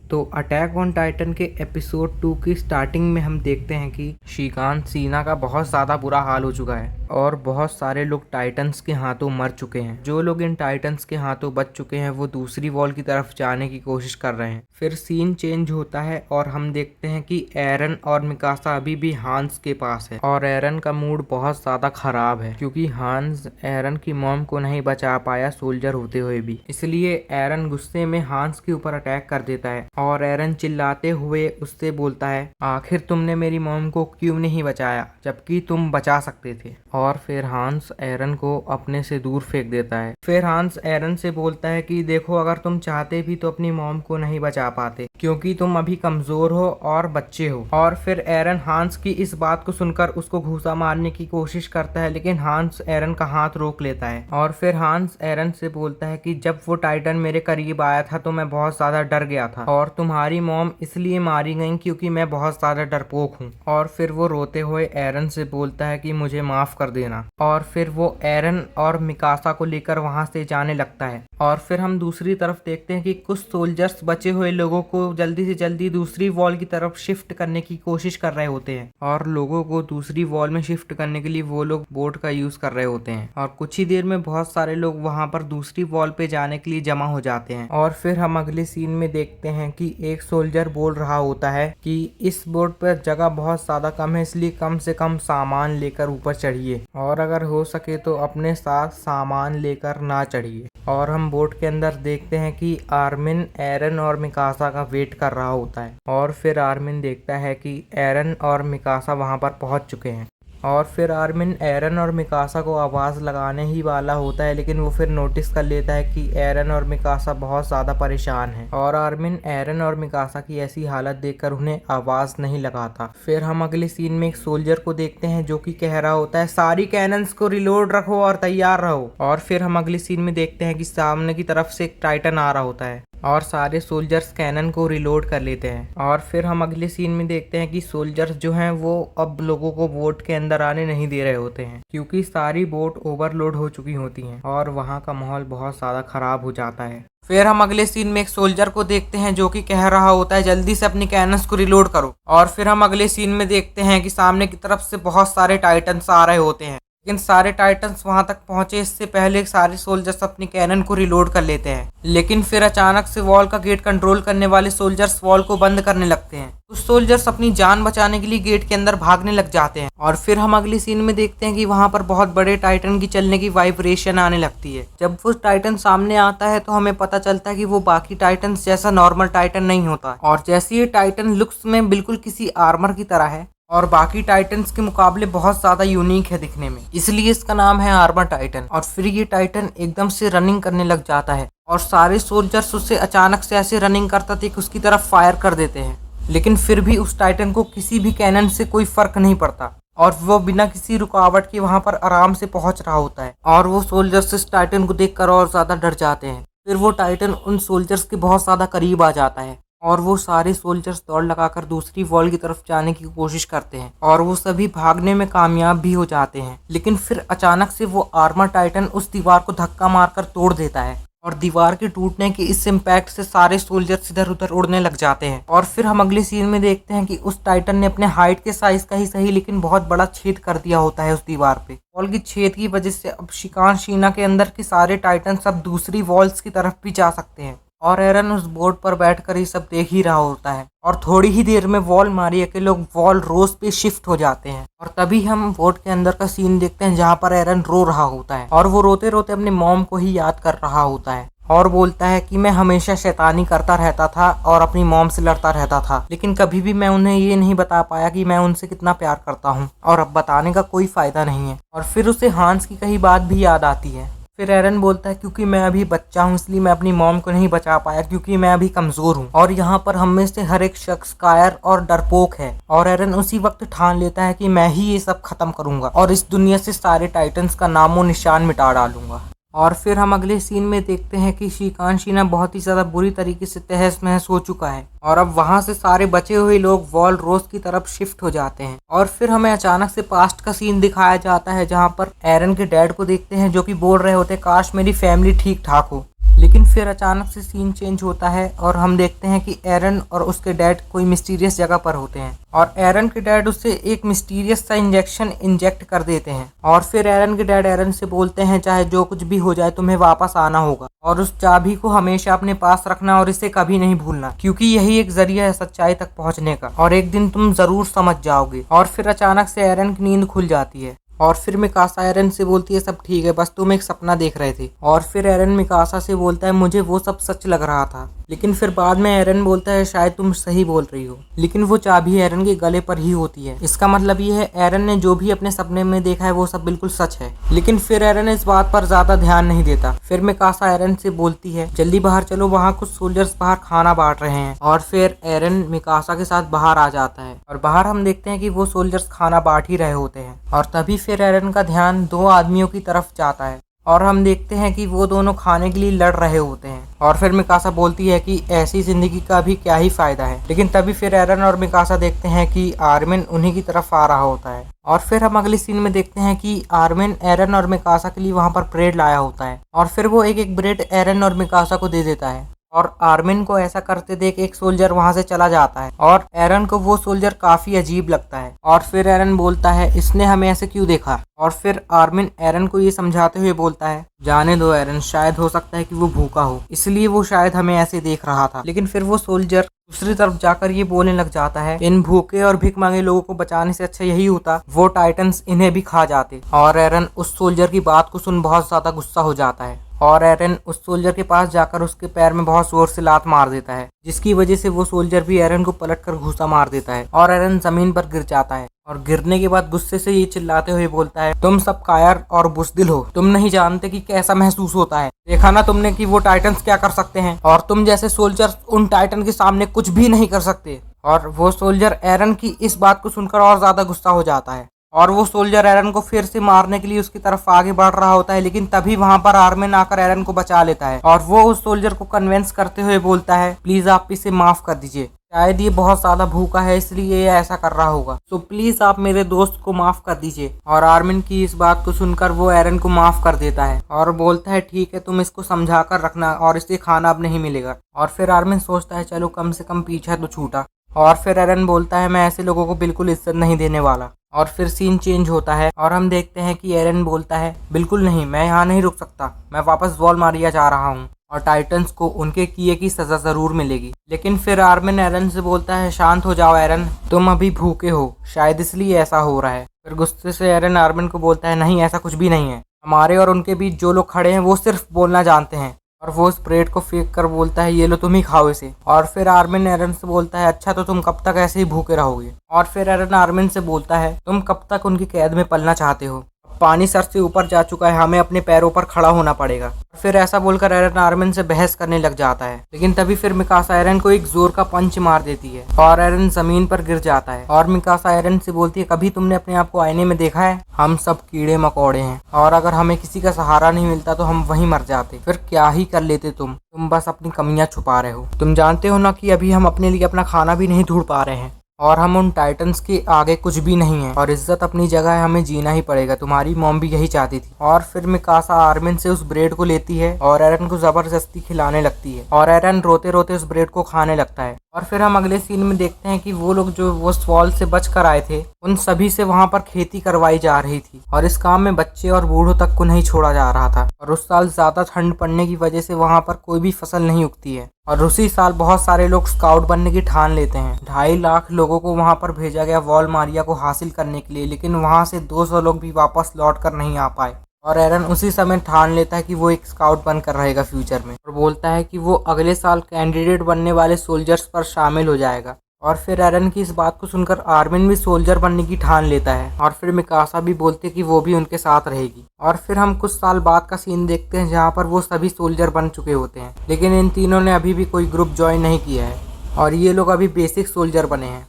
तो attack on Titan के episode 2 की स्टार्टिंग में हम देखते हैं कि श्रीकांत सीना का बहुत ज़्यादा बुरा हाल हो चुका है और बहुत सारे लोग टाइटन्स के हाथों मर चुके हैं। जो लोग इन टाइटन्स के हाथों बच चुके हैं वो दूसरी वॉल की तरफ जाने की कोशिश कर रहे हैं। फिर सीन चेंज होता है और हम देखते हैं कि एरन और मिकासा अभी भी हांस के पास है और एरन का मूड बहुत ज़्यादा खराब है क्योंकि हांस एरन की मॉम को नहीं बचा पाया सोल्जर होते हुए भी। इसलिए एरन गुस्से में हांस के ऊपर अटैक कर देता है और एरन चिल्लाते हुए उससे बोलता है, आखिर तुमने मेरी मॉम को क्यों नहीं बचाया जबकि तुम बचा सकते थे। और फिर हांस एरन को अपने से दूर फेंक देता है। फिर हांस एरन से बोलता है कि देखो, अगर तुम चाहते भी तो अपनी मॉम को नहीं बचा पाते क्योंकि तुम अभी कमजोर हो और बच्चे हो। और फिर एरन हांस की इस बात को सुनकर उसको घूंसा मारने की कोशिश करता है, लेकिन हांस एरन का हाथ रोक लेता है। और फिर हांस एरन से बोलता है कि जब वो टाइटन मेरे करीब आया था तो मैं बहुत ज्यादा डर गया था और तुम्हारी मॉम इसलिए मारी गई क्योंकि मैं बहुत ज्यादा डरपोक हूँ। और फिर वो रोते हुए एरन से बोलता है कि मुझे माफ कर देना। और फिर वो एरन और मिकासा को लेकर वहां से जाने लगता है। और फिर हम दूसरी तरफ देखते हैं कि कुछ सोल्जर्स बचे हुए लोगों को जल्दी से जल्दी दूसरी वॉल की तरफ शिफ्ट करने की कोशिश कर रहे होते हैं और लोगों को दूसरी वॉल में शिफ्ट करने के लिए वो लोग बोट का यूज कर रहे होते हैं। और कुछ ही देर में बहुत सारे लोग वहां पर दूसरी वॉल पे जाने के लिए जमा हो जाते हैं। और फिर हम अगले सीन में देखते हैं कि एक सोल्जर बोल रहा होता है कि इस बोट पर जगह बहुत ज्यादा कम है, इसलिए कम से कम सामान लेकर ऊपर चढ़िए और अगर हो सके तो अपने साथ सामान लेकर ना चढ़िए। और हम बोट के अंदर देखते हैं कि आर्मिन एरन और मिकासा का वेट कर रहा होता है। और फिर आर्मिन देखता है कि एरन और मिकासा वहां पर पहुंच चुके हैं। और फिर आर्मिन एरन और मिकासा को आवाज़ लगाने ही वाला होता है, लेकिन वो फिर नोटिस कर लेता है कि एरन और मिकासा बहुत ज़्यादा परेशान हैं और आर्मिन एरन और मिकासा की ऐसी हालत देखकर उन्हें आवाज़ नहीं लगाता। फिर हम अगले सीन में एक सोल्जर को देखते हैं जो कि कह रहा होता है, सारी कैनन्स को रिलोड रखो और तैयार रहो। और फिर हम अगले सीन में देखते हैं कि सामने की तरफ से एक टाइटन आ रहा होता है और सारे सोल्जर्स कैनन को रिलोड कर लेते हैं। और फिर हम अगले सीन में देखते हैं कि सोल्जर्स जो हैं वो अब लोगों को बोट के अंदर आने नहीं दे रहे होते हैं क्योंकि सारी बोट ओवरलोड हो चुकी होती हैं और वहाँ का माहौल बहुत ज़्यादा खराब हो जाता है। फिर हम अगले सीन में एक सोल्जर को देखते हैं जो कि कह रहा होता है, जल्दी से अपनी कैनन्स को रिलोड करो। और फिर हम अगले सीन में देखते हैं कि सामने की तरफ से बहुत सारे टाइटन्स आ रहे होते हैं, लेकिन सारे टाइटन्स वहां तक पहुंचे इससे पहले सारे सोल्जर्स अपनी कैनन को रिलोड कर लेते हैं। लेकिन फिर अचानक से वॉल का गेट कंट्रोल करने वाले सोल्जर्स वॉल को बंद करने लगते हैं। कुछ सोल्जर्स अपनी जान बचाने के लिए गेट के अंदर भागने लग जाते हैं। और फिर हम अगली सीन में देखते हैं कि वहां पर बहुत बड़े टाइटन की चलने की वाइब्रेशन आने लगती है। जब वो टाइटन सामने आता है तो हमें पता चलता है कि वो बाकी टाइटन जैसा नॉर्मल टाइटन नहीं होता और जैसे ये टाइटन लुक्स में बिल्कुल किसी आर्मर की तरह है और बाकी टाइटन्स के मुकाबले बहुत ज्यादा यूनिक है दिखने में, इसलिए इसका नाम है आर्मर टाइटन। और फिर ये टाइटन एकदम से रनिंग करने लग जाता है और सारे सोल्जर्स उससे अचानक से ऐसे रनिंग करता था कि उसकी तरफ फायर कर देते हैं, लेकिन फिर भी उस टाइटन को किसी भी कैनन से कोई फर्क नहीं पड़ता और वो बिना किसी रुकावट के वहां पर आराम से पहुंच रहा होता है। और वो सोल्जर्स इस टाइटन को देखकर और ज्यादा डर जाते हैं। फिर वो टाइटन उन सोल्जर्स के बहुत ज्यादा करीब आ जाता है और वो सारे सोल्जर्स दौड़ लगाकर दूसरी वॉल की तरफ जाने की कोशिश करते हैं और वो सभी भागने में कामयाब भी हो जाते हैं। लेकिन फिर अचानक से वो आर्मर टाइटन उस दीवार को धक्का मारकर तोड़ देता है और दीवार के टूटने के इस इम्पैक्ट से सारे सोल्जर्स इधर उधर उड़ने लग जाते हैं। और फिर हम अगले सीन में देखते हैं कि उस टाइटन ने अपने हाइट के साइज का ही सही लेकिन बहुत बड़ा छेद कर दिया होता है उस दीवार पे। वॉल की छेद की वजह से अब श्रीकांत शीना के अंदर के सारे टाइटन अब दूसरी वॉल्स की तरफ भी जा सकते हैं और एरन उस बोट पर बैठकर ये सब देख ही रहा होता है। और थोड़ी ही देर में वॉल मारिया के लोग वॉल रोज पे शिफ्ट हो जाते हैं और तभी हम बोट के अंदर का सीन देखते हैं जहाँ पर एरन रो रहा होता है और वो रोते रोते अपने मॉम को ही याद कर रहा होता है और बोलता है कि मैं हमेशा शैतानी करता रहता था और अपनी मॉम से लड़ता रहता था, लेकिन कभी भी मैं उन्हें ये नहीं बता पाया कि मैं उनसे कितना प्यार करता हूँ और अब बताने का कोई फायदा नहीं है। और फिर उसे हांस की कही बात भी याद आती है। फिर एरन बोलता है, क्योंकि मैं अभी बच्चा हूँ इसलिए मैं अपनी मॉम को नहीं बचा पाया क्योंकि मैं अभी कमजोर हूँ और यहाँ पर हम में से हर एक शख्स कायर और डरपोक है। और एरन उसी वक्त ठान लेता है कि मैं ही ये सब खत्म करूंगा और इस दुनिया से सारे टाइटन्स का नामो निशान मिटा डालूंगा। और फिर हम अगले सीन में देखते हैं कि श्रीकांत शीना बहुत ही ज्यादा बुरी तरीके से तहस महस हो चुका है और अब वहां से सारे बचे हुए लोग वॉल रोज की तरफ शिफ्ट हो जाते हैं। और फिर हमें अचानक से पास्ट का सीन दिखाया जाता है जहां पर एरन के डैड को देखते हैं जो कि बोल रहे होते, काश मेरी फैमिली ठीक ठाक हो, लेकिन फिर अचानक से सीन चेंज होता है और हम देखते हैं कि एरन और उसके डैड कोई मिस्टीरियस जगह पर होते हैं और एरन के डैड उससे एक मिस्टीरियस सा इंजेक्शन इंजेक्ट कर देते हैं और फिर एरन के डैड एरन से बोलते हैं चाहे जो कुछ भी हो जाए तुम्हें वापस आना होगा और उस चाबी को हमेशा अपने पास रखना और इसे कभी नहीं भूलना, क्योंकि यही एक जरिया है सच्चाई तक पहुंचने का और एक दिन तुम जरूर समझ जाओगे। और फिर अचानक से एरन की नींद खुल जाती है और फिर मिकासा एरन से बोलती है सब ठीक है, बस तुम एक सपना देख रहे थे। और फिर एरन मिकासा से बोलता है मुझे वो सब सच लग रहा था। लेकिन फिर बाद में एरन बोलता है शायद तुम सही बोल रही हो, लेकिन वो चाबी एरन के गले पर ही होती है। इसका मतलब ये है एरन ने जो भी अपने सपने में देखा है वो सब बिल्कुल सच है। लेकिन फिर एरन इस बात पर ज्यादा ध्यान नहीं देता। फिर मिकासा एरन से बोलती है जल्दी बाहर चलो, वहाँ कुछ सोल्जर्स बाहर खाना बांट रहे हैं। और फिर एरन मिकासा के साथ बाहर आ जाता है और बाहर हम देखते हैं कि वो सोल्जर्स खाना बांट ही रहे होते हैं। और तभी फिर एरन का ध्यान दो आदमियों की तरफ जाता है और हम देखते हैं कि वो दोनों खाने के लिए लड़ रहे होते हैं। और फिर मिकासा बोलती है कि ऐसी जिंदगी का भी क्या ही फायदा है। लेकिन तभी फिर एरन और मिकासा देखते हैं कि आर्मिन उन्हीं की तरफ आ रहा होता है। और फिर हम अगली सीन में देखते हैं कि आर्मिन एरन और मिकासा के लिए वहां पर ब्रेड लाया होता है और फिर वो एक एक ब्रेड एरन और मिकासा को दे देता है। और आर्मिन को ऐसा करते देख एक सोल्जर वहां से चला जाता है और एरन को वो सोल्जर काफी अजीब लगता है। और फिर एरन बोलता है इसने हमें ऐसे क्यों देखा। और फिर आर्मिन एरन को ये समझाते हुए बोलता है जाने दो एरन, शायद हो सकता है कि वो भूखा हो, इसलिए वो शायद हमें ऐसे देख रहा था। लेकिन फिर वो सोल्जर दूसरी तरफ जाकर ये बोलने लग जाता है इन भूखे और भिख मांगे लोगों को बचाने से अच्छा यही होता वो टाइटन्स इन्हें भी खा जाते। और एरन उस सोल्जर की बात को सुन बहुत ज्यादा गुस्सा हो जाता है और एरन उस सोल्जर के पास जाकर उसके पैर में बहुत जोर से लात मार देता है, जिसकी वजह से वो सोल्जर भी एरन को पलटकर घूंसा मार देता है और एरन जमीन पर गिर जाता है। और गिरने के बाद गुस्से से ये चिल्लाते हुए बोलता है तुम सब कायर और बुज़दिल हो, तुम नहीं जानते कि कैसा महसूस होता है। देखा ना तुमने कि वो टाइटन्स क्या कर सकते हैं और तुम जैसे सोल्जर उन टाइटन के सामने कुछ भी नहीं कर सकते। और वो सोल्जर एरन की इस बात को सुनकर और ज्यादा गुस्सा हो जाता है और वो सोल्जर एरन को फिर से मारने के लिए उसकी तरफ आगे बढ़ रहा होता है। लेकिन तभी वहां पर आर्मिन आकर एरन को बचा लेता है और वो उस सोल्जर को कन्विंस करते हुए बोलता है प्लीज आप इसे माफ कर दीजिए, शायद ये बहुत ज्यादा भूखा है इसलिए ये ऐसा कर रहा होगा, तो प्लीज आप मेरे दोस्त को माफ कर दीजिए। और आर्मिन की इस बात को सुनकर वो एरन को माफ कर देता है और बोलता है ठीक है तुम इसको समझा कर रखना और इसे खाना अब नहीं मिलेगा। और फिर आर्मिन सोचता है चलो कम से कम पीछा तो छूटा। और फिर एरन बोलता है मैं ऐसे लोगों को बिल्कुल इज्जत नहीं देने वाला। और फिर सीन चेंज होता है और हम देखते हैं कि एरन बोलता है बिल्कुल नहीं, मैं यहाँ नहीं रुक सकता, मैं वापस वॉलमारिया जा रहा हूँ और टाइटन्स को उनके किए की सजा जरूर मिलेगी। लेकिन फिर आर्मिन एरन से बोलता है शांत हो जाओ एरन, तुम अभी भूखे हो, शायद इसलिए ऐसा हो रहा है। फिर गुस्से से एरन आर्मिन को बोलता है नहीं ऐसा कुछ भी नहीं है, हमारे और उनके बीच जो लोग खड़े हैं वो सिर्फ बोलना जानते हैं। और वो उस ब्रेड को फेंक कर बोलता है ये लो तुम ही खाओ इसे। और फिर आर्मिन एरन से बोलता है अच्छा तो तुम कब तक ऐसे ही भूखे रहोगे। और फिर एरन आर्मिन से बोलता है तुम कब तक उनकी कैद में पलना चाहते हो, पानी सर से ऊपर जा चुका है, हमें अपने पैरों पर खड़ा होना पड़ेगा। फिर ऐसा बोलकर एरन आर्मिन से बहस करने लग जाता है। लेकिन तभी फिर मिकासा एरन को एक जोर का पंच मार देती है और एरन जमीन पर गिर जाता है। और मिकासा एरन से बोलती है कभी तुमने अपने आप को आईने में देखा है, हम सब कीड़े मकोड़े हैं और अगर हमें किसी का सहारा नहीं मिलता तो हम वहीं मर जाते, फिर क्या ही कर लेते तुम बस अपनी कमियां छुपा रहे हो। तुम जानते हो ना कि अभी हम अपने लिए अपना खाना भी नहीं ढूंढ पा रहे हैं और हम उन टाइटन्स के आगे कुछ भी नहीं है और इज्जत अपनी जगह है, हमें जीना ही पड़ेगा, तुम्हारी मॉम भी यही चाहती थी। और फिर मिकासा आर्मिन से उस ब्रेड को लेती है और एरन को जबरदस्ती खिलाने लगती है और एरन रोते रोते उस ब्रेड को खाने लगता है। और फिर हम अगले सीन में देखते हैं कि वो लोग जो वो वॉल से बच कर आए थे उन सभी से वहां पर खेती करवाई जा रही थी और इस काम में बच्चे और बूढ़ों तक को नहीं छोड़ा जा रहा था। और उस साल ज्यादा ठंड पड़ने की वजह से वहां पर कोई भी फसल नहीं उगती है और उसी साल बहुत सारे लोग स्काउट बनने की ठान लेते हैं। 2.5 लाख लोगों को वहां पर भेजा गया वॉलमारिया को हासिल करने के लिए, लेकिन वहां से 200 लोग भी वापस लौट कर नहीं आ पाए। और एरन उसी समय ठान लेता है कि वो एक स्काउट बनकर रहेगा फ्यूचर में और बोलता है कि वो अगले साल कैंडिडेट बनने वाले सोल्जर्स पर शामिल हो जाएगा। और फिर एरन की इस बात को सुनकर आर्मिन भी सोल्जर बनने की ठान लेता है और फिर मिकासा भी बोलते हैं कि वो भी उनके साथ रहेगी। और फिर हम कुछ साल बाद का सीन देखते हैं जहाँ पर वो सभी सोल्जर बन चुके होते हैं, लेकिन इन तीनों ने अभी भी कोई ग्रुप ज्वाइन नहीं किया है और ये लोग अभी बेसिक सोल्जर बने हैं।